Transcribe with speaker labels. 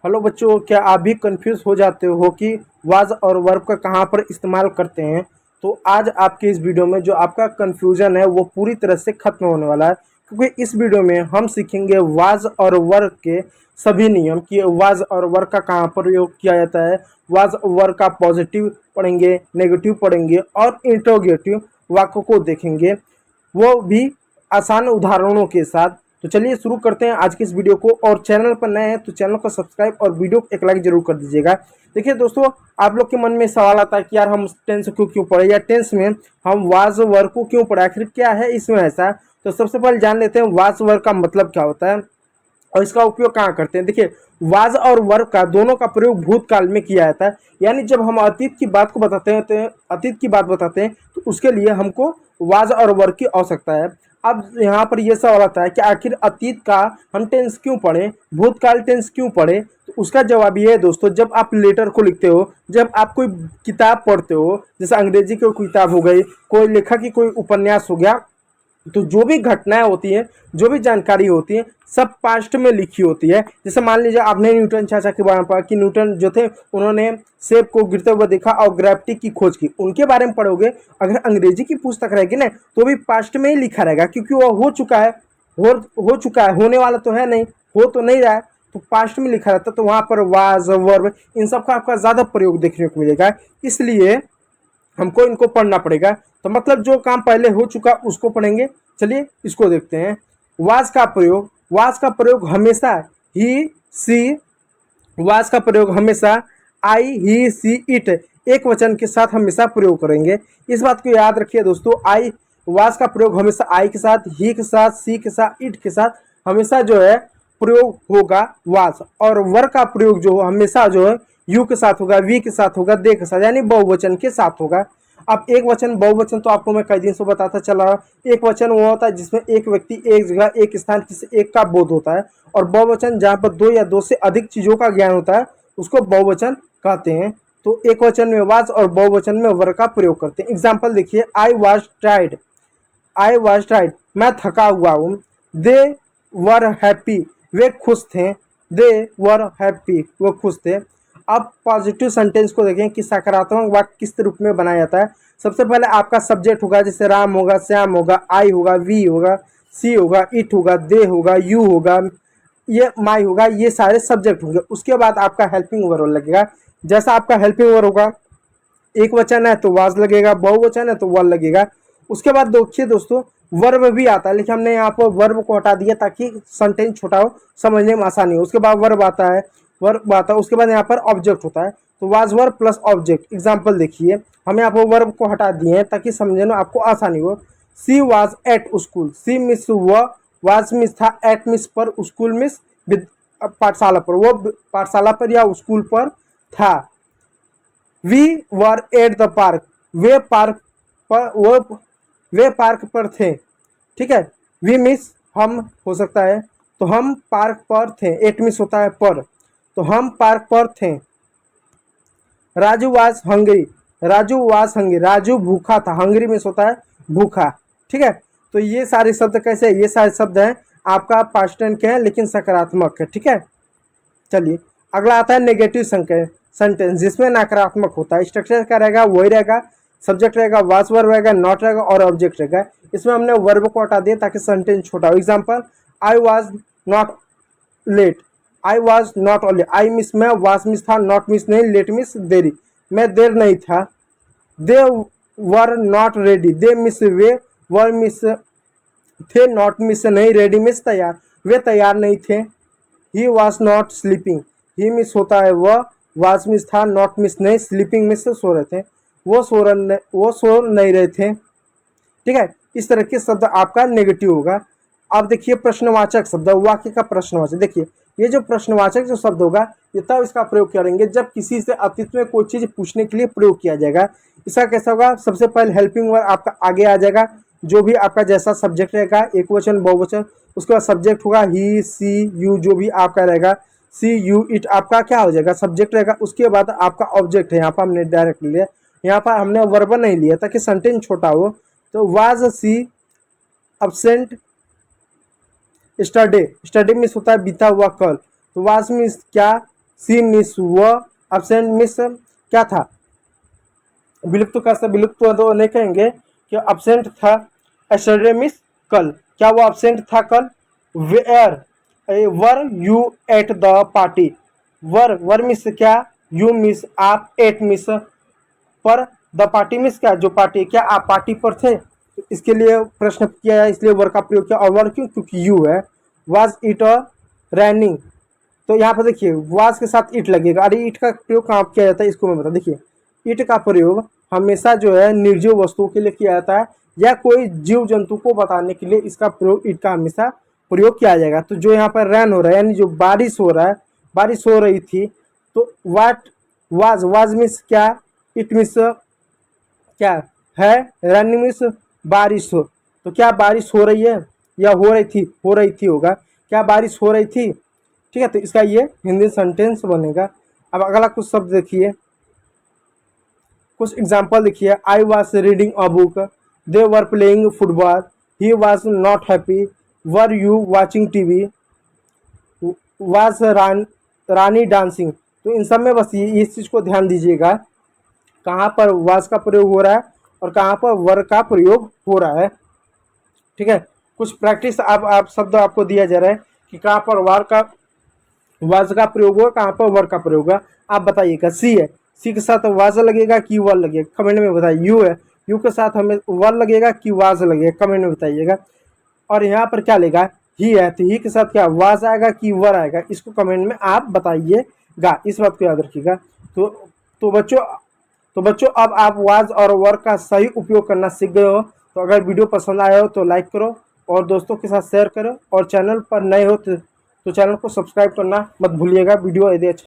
Speaker 1: Hello बच्चों, क्या आप भी कंफ्यूज हो जाते हो कि वाज और वर्ब का कहाँ पर इस्तेमाल करते हैं? तो आज आपके इस वीडियो में जो आपका कंफ्यूजन है वो पूरी तरह से खत्म होने वाला है, क्योंकि इस वीडियो में हम सीखेंगे वाज और वर्ब के सभी नियम कि वाज और वर्ब का कहाँ पर प्रयोग किया जाता है। वाज और वर्ब का पॉजिटिव पढ़ेंगे, नेगेटिव पढ़ेंगे और इंट्रोगेटिव वाक्यों को देखेंगे, वो भी आसान उदाहरणों के साथ। तो चलिए शुरू करते हैं आज की इस वीडियो को। और चैनल पर नए हैं तो चैनल को सब्सक्राइब और वीडियो को एक लाइक जरूर कर दीजिएगा। देखिए दोस्तों, आप लोग के मन में सवाल आता है कि यार हम टेंस को क्यों पढ़े, या टेंस में हम वाज वर्ब को क्यों पढ़े, आखिर क्या है इसमें ऐसा। तो सबसे पहले जान लेते हैं वाज वर्ब का मतलब क्या होता है और इसका उपयोग कहाँ करते हैं। देखिए, वाज और वर्ब का दोनों का प्रयोग भूतकाल में किया जाता है, यानी जब हम अतीत की बात को बताते हैं तो अतीत की बात बताते हैं तो उसके लिए हमको वाज और वर्ब की आवश्यकता है। अब यहाँ पर यह सवाल आता है कि आखिर अतीत का हम टेंस क्यों पढ़ें, भूतकाल टेंस क्यों पढ़ें। तो उसका जवाब ये है दोस्तों, जब आप लेटर को लिखते हो, जब आप कोई किताब पढ़ते हो, जैसे अंग्रेजी की कोई किताब हो गई, कोई लेखक की कोई उपन्यास हो गया, तो जो भी घटनाएं होती हैं, जो भी जानकारी होती है, सब पास्ट में लिखी होती है। जैसे मान लीजिए आपने न्यूटन चाचा के बारे में पढ़ा कि न्यूटन जो थे उन्होंने सेब को गिरते हुए देखा और ग्रेविटी की खोज की, उनके बारे में पढ़ोगे। अगर अंग्रेजी की पुस्तक रहेगी ना तो भी पास्ट में ही लिखा रहेगा, क्योंकि वो हो चुका है, हो चुका है, होने वाला तो है नहीं, हो तो नहीं रहा है, तो पास्ट में लिखा रहता है। तो वहां पर वाज वर्ब इन सब का आपका ज्यादा प्रयोग देखने को मिलेगा, इसलिए हमको इनको पढ़ना पड़ेगा। तो मतलब जो काम पहले हो चुका उसको पढ़ेंगे। चलिए इसको देखते हैं। वाज का प्रयोग, वाज का प्रयोग हमेशा ही सी, वाज का प्रयोग हमेशा आई ही सी इट एक वचन के साथ हमेशा प्रयोग करेंगे। इस बात को याद रखिए दोस्तों, आई वाज का प्रयोग हमेशा आई के साथ, ही के साथ, सी के साथ, इट के साथ हमेशा जो है प्रयोग होगा वाज। और वर का प्रयोग जो हमेशा जो है यू के साथ होगा, वी के साथ होगा, दे के साथ, यानी बहुवचन के साथ होगा। अब एक वचन बहुवचन तो आपको मैं कई दिन से बताता चला रहा हूं। एक वचन वो होता है जिसमें एक व्यक्ति, एक जगह, एक स्थान, किसी एक का बोध होता है। और बहुवचन जहां पर दो या दो से अधिक चीजों का ज्ञान होता है उसको बहुवचन कहते हैं। तो एक वचन में वाज और बहुवचन में वर का प्रयोग करते हैं। एग्जाम्पल देखिए, आई वॉज टाइड, आई वॉज टाइड, मैं थका हुआ हूँ। दे वर हैप्पी, वे खुश थे, दे वर हैप्पी, वो खुश थे। अब पॉजिटिव सेंटेंस को देखें कि सकारात्मक वाक्य किस रूप में बनाया जाता है। सबसे पहले आपका सब्जेक्ट होगा, जैसे राम होगा, श्याम होगा, आई होगा, वी होगा, सी होगा, इट होगा, दे होगा, यू होगा, ये माई होगा, ये सारे सब्जेक्ट होंगे। उसके बाद आपका हेल्पिंग वर्ब लगेगा। जैसा आपका हेल्पिंग वर्ब होगा, एक वचन है तो वाज लगेगा, बहुवचन है तो वर लगेगा। उसके बाद देखिए दोस्तों, वर्ब भी आता है, लेकिन हमने यहाँ पर वर्ब को हटा दिया ताकि सेंटेंस छोटा हो, समझने में आसानी हो। उसके बाद वर्ब आता है, वर्ब आता है, उसके बाद यहाँ पर ऑब्जेक्ट होता है। तो was verb plus object. Example देखिए, हम यहाँ पर वर्ब को हटा दिए हैं ताकि समझने में आपको आसानी हो। She was at school, she means हुआ, वाज मिस था, एट मिस पर, स्कूल मिस पाठशाला पर, वो पाठशाला पर या स्कूल पर था। We were at the park, वे पार्क पर, वे पार्क पर थे। ठीक है, वी मिस हम हो सकता है, तो हम पार्क पर थे। एट मिस होता है पर, तो हम पार्क पर थे। Raju was Hungary, Raju was Hungary, Raju भूखा था। हंगरी मिस होता है भूखा। ठीक है, तो ये सारे शब्द कैसे, ये सारे शब्द हैं आपका पास्ट टेंस के हैं लेकिन सकारात्मक है। ठीक है, चलिए अगला आता है नेगेटिव सेंटेंस, जिसमें नकारात्मक होता है। स्ट्रक्चर क्या रहेगा, वही रहेगा, सब्जेक्ट रहेगा, वाज वर्ब रहेगा, नॉट रहेगा और ऑब्जेक्ट रहेगा। इसमें हमने वर्ब को हटा दिया ताकि सेंटेंस छोटा हो। Example, I was not late, I was not only, I means में, वाज मिस था, नॉट मिस नहीं, लेट मिस देरी, मैं देर नहीं था। They were not ready, they means वे, वर मिस थे, नॉट मिस नहीं, रेडी मिस तैयार, वे तैयार नहीं थे। He was not sleeping, he means होता है वह, वाज मिस था, नॉट मिस नहीं, स्लीपिंग मिस से सो रहे थे, वो सो नहीं रहे थे। ठीक है, इस तरह के शब्द आपका नेगेटिव होगा। अब देखिए प्रश्नवाचक शब्द, वाक्य का प्रश्नवाचक। देखिए ये जो प्रश्नवाचक जो शब्द होगा ये तब इसका प्रयोग करेंगे जब किसी से अतीत में कोई चीज पूछने के लिए प्रयोग किया जाएगा। इसका कैसा होगा, सबसे पहले हेल्पिंग वर्ब आपका आगे आ जाएगा, जो भी आपका जैसा सब्जेक्ट रहेगा, एक वचन बहुवचन, उसके बाद सब्जेक्ट होगा ही सी यू, जो भी आपका रहेगा, सी यू इट आपका क्या हो जाएगा, सब्जेक्ट रहेगा। उसके बाद आपका ऑब्जेक्ट है, यहाँ पर हमने डायरेक्ट लिया, यहाँ पर हमने वर्ब नहीं लिया ताकि सेंटेंस छोटा हो। तो was she absent yesterday, yesterday means होता है बीता हुआ कल, तो वाज मिस क्या सी मिस वो, एब्सेंट मिस क्या था, विलुप्त का विलुप्त तो नहीं कहेंगे कि एब्सेंट था। एस्टरडे मिस कल, क्या वो एब्सेंट था कल। Where were you at the party, were means क्या, यू मिस आप, एट मिस पर, द पार्टी मिस क्या जो पार्टी, क्या आप पार्टी पर थे। तो इसके लिए प्रश्न किया है, इसलिए वर का प्रयोग किया। और वर क्यों, क्योंकि यू है। वाज इट अ रैनिंग, तो यहाँ पर देखिए वाज के साथ इट लगेगा। अरे इट का प्रयोग कहाँ किया जाता है इसको मैं बता। देखिए इट का प्रयोग हमेशा जो है निर्जीव वस्तुओं के लिए किया जाता है, या कोई जीव जंतु को बताने के लिए इसका प्रयोग इट का हमेशा प्रयोग किया जाएगा। तो जो यहाँ पर रैन हो रहा है यानी जो बारिश हो रहा है, बारिश हो रही थी, तो वाट वाज मीन्स क्या, इट मीन्स क्या है, रनिंग मीन्स बारिश हो। तो क्या बारिश हो रही है या हो रही थी होगा, क्या बारिश हो रही थी। ठीक है, तो इसका ये हिंदी सेंटेंस बनेगा। अब अगला कुछ शब्द देखिए, कुछ एग्जाम्पल देखिए। I was reading a book, they were playing football, he was not happy, were you watching TV, was Rani dancing. तो इन सब में बस ये इस चीज़ को ध्यान दीजिएगा, कहाँ पर वाज का प्रयोग हो रहा है और कहाँ पर वर का प्रयोग हो रहा है। ठीक है, कुछ प्रैक्टिस आप शब्द आपको दिया जा रहा है कि कहाँ पर वाज का प्रयोग होगा, कहाँ पर वर का प्रयोग होगा। आप बताइएगा। सी है, सी के साथ वाज लगेगा कि वर लगेगा, कमेंट में बताइए। यू है, यू के साथ हमें वर लगेगा कि वाज लगेगा, कमेंट में बताइएगा। और यहाँ पर क्या लेगा, ही है, तो ही के साथ क्या वाज आएगा कि वर आएगा, इसको कमेंट में आप बताइएगा। इस बात को याद रखिएगा। तो तो बच्चों तो बच्चों अब आप वाज और वर का सही उपयोग करना सीख गए हो। तो अगर वीडियो पसंद आया हो तो लाइक करो और दोस्तों के साथ शेयर करो, और चैनल पर नए हो तो चैनल को सब्सक्राइब करना मत भूलिएगा। वीडियो यदि अच्छा